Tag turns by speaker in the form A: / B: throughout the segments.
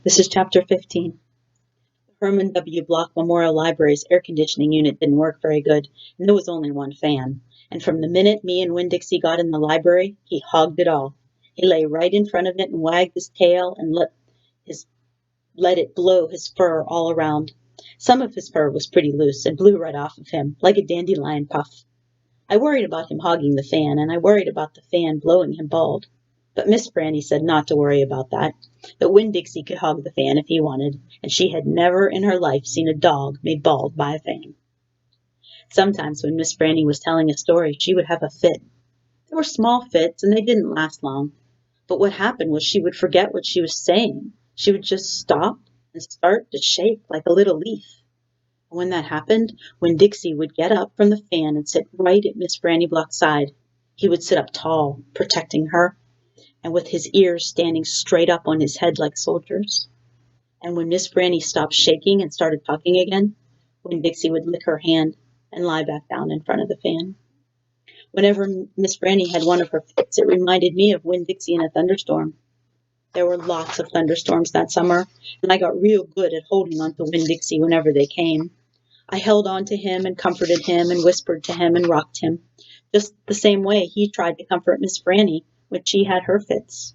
A: This is Chapter 15. The Herman W. Block Memorial Library's air conditioning unit didn't work very good, and there was only one fan. And from the minute me and Winn Dixie got in the library, he hogged it all. He lay right in front of it and wagged his tail and let it blow his fur all around. Some of his fur was pretty loose and blew right off of him, like a dandelion puff. I worried about him hogging the fan, and I worried about the fan blowing him bald. But Miss Franny said not to worry about that Winn Dixie could hog the fan if he wanted, and she had never in her life seen a dog made bald by a fan. Sometimes when Miss Franny was telling a story, she would have a fit. They were small fits, and they didn't last long. But what happened was she would forget what she was saying. She would just stop and start to shake like a little leaf. And when that happened, Winn Dixie would get up from the fan and sit right at Miss Franny Block's side. He would sit up tall, protecting her, and with his ears standing straight up on his head like soldiers. And when Miss Franny stopped shaking and started talking again, Winn Dixie would lick her hand and lie back down in front of the fan. Whenever Miss Franny had one of her fits, it reminded me of Winn Dixie in a thunderstorm. There were lots of thunderstorms that summer, and I got real good at holding on to Winn Dixie whenever they came. I held on to him and comforted him and whispered to him and rocked him, just the same way he tried to comfort Miss Franny when she had her fits.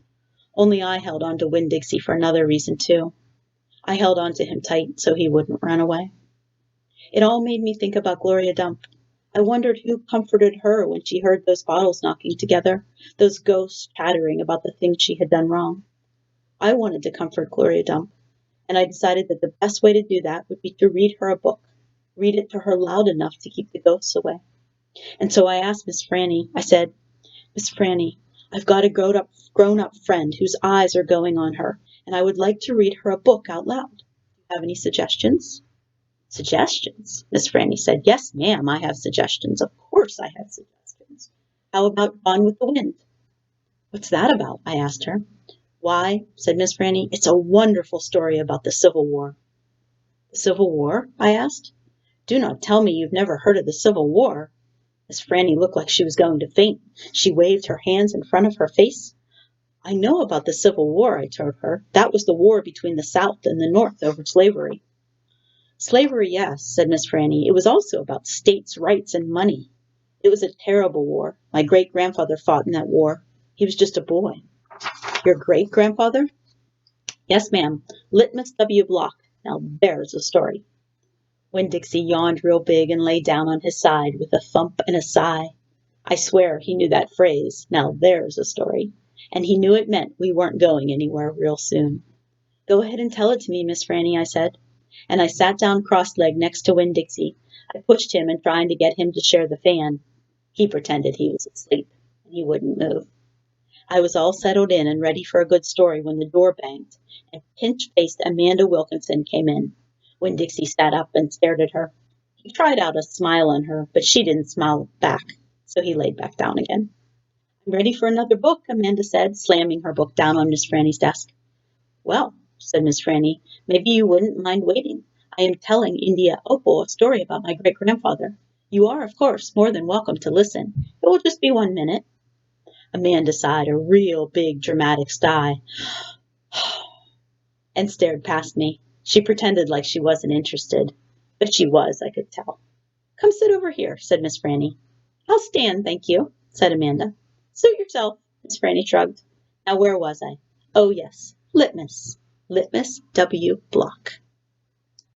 A: Only I held on to Winn Dixie for another reason, too. I held on to him tight so he wouldn't run away. It all made me think about Gloria Dump. I wondered who comforted her when she heard those bottles knocking together, those ghosts chattering about the things she had done wrong. I wanted to comfort Gloria Dump, and I decided that the best way to do that would be to read her a book, read it to her loud enough to keep the ghosts away. And so I asked Miss Franny, I said, "Miss Franny, I've got a grown-up friend whose eyes are going on her, and I would like to read her a book out loud. Do you have any suggestions?" "Suggestions?" Miss Franny said. "Yes, ma'am, I have suggestions. Of course I have suggestions. How about Gone with the Wind?" "What's that about?" I asked her. "Why," said Miss Franny, "it's a wonderful story about the Civil War." "The Civil War?" I asked. "Do not tell me you've never heard of the Civil War." Miss Franny looked like she was going to faint. She waved her hands in front of her face. "I know about the Civil War," I told her. "That was the war between the South and the North over slavery." "Slavery, yes," said Miss Franny. "It was also about states' rights and money. It was a terrible war. My great-grandfather fought in that war. He was just a boy." "Your great-grandfather?" "Yes, ma'am. Litmus W. Block. Now there's a story." Winn Dixie yawned real big and lay down on his side with a thump and a sigh. I swear he knew that phrase, "Now there's a story," and he knew it meant we weren't going anywhere real soon. "Go ahead and tell it to me, Miss Franny," I said, and I sat down cross-legged next to Winn Dixie. I pushed him in trying to get him to share the fan. He pretended he was asleep, and he wouldn't move. I was all settled in and ready for a good story when the door banged, and pinch-faced Amanda Wilkinson came in. Winn Dixie sat up and stared at her. He tried out a smile on her, but she didn't smile back, so he laid back down again. "I'm ready for another book," Amanda said, slamming her book down on Miss Franny's desk. "Well," said Miss Franny, "maybe you wouldn't mind waiting. I am telling India Opal a story about my great-grandfather. You are, of course, more than welcome to listen. It will just be 1 minute." Amanda sighed a real big dramatic sigh and stared past me. She pretended like she wasn't interested, but she was, I could tell. "Come sit over here," said Miss Franny. "I'll stand, thank you," said Amanda. "Suit yourself," Miss Franny shrugged. Now where was I? Oh, yes, Litmus W. Block.